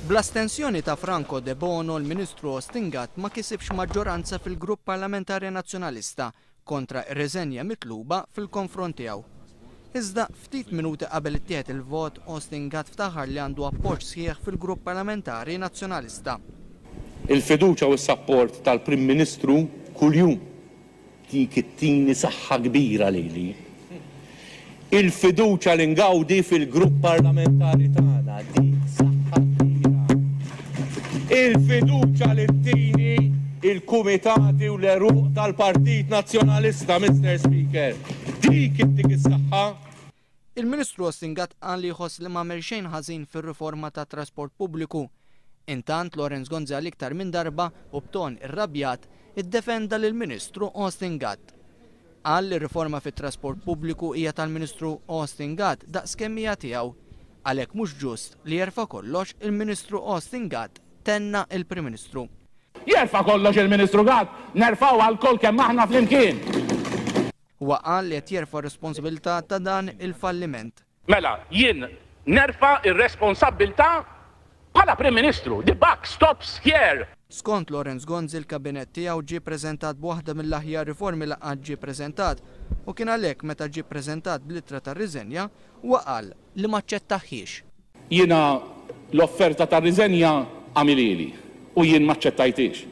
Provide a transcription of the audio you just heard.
Bl-astensjoni ta' Franco De Bono, l-Ministru Ostingat ma kisibx maġġoranza fil-Grupp Parlamentari Nazzjonalista kontra r-reżenja mitluba fil-konfront tiegħu. Iżda ftit minuti qabel ittieħed il-vot, Ostingat ftaħar li għandu appoġġ sħiħ fil-Grupp Parlamentari Nazzjonalista. Il-fiduċa u s-sapport tal-Prim Ministru kuljum dik it-tieni saħħa kbira lili. Il-fiduċa li ngawdi fil-Grupp Parlamentari tagħna dik saħħa kbira. Il-fiduċa li ttini il-kumitati u l-eruq tal-Partit Nazzjonalista, Mr. Speaker. Dik is-saħħa. Il-Ministru Ostingat qal li jħoss li m'għamel xejn ħażin fir-riforma tat trasport pubbliku. Intant Lorenz Gonzali iktar minn darba u b'ton irrabjat iddefenda lill-Ministru Ostingat. Qal li riforma fit-trasport pubbliku hija tal-Ministru Ostingat daqskemm hija tiegħu. Għalhekk mhux ġust li jerfa' kollox il-Ministru Ostingat tenna il-Prim Ministru. Jerfa' kollox il-Ministru Gatt, nerfgħu għal-kol kemm aħna flimkien. Huwa qal li qed jerfa' responsabilità ta' dan il-falliment. Mela, jien nerfa' ir-responsabbiltà bħala Prim Ministru. The buck stops here. Skont Lorenz Gonzi il-kabinet tiegħu ġie ppreżentat b'waħda mill-aħjar riformi li qatt ġie ppreżentat u kien għalhekk meta ġie ppreżentat bl-ittra tar-riżenja huwa qal li ma aċċettaħiex. Jiena l-offerta tar-riżenja għamilili u jien ma aċċettajtix.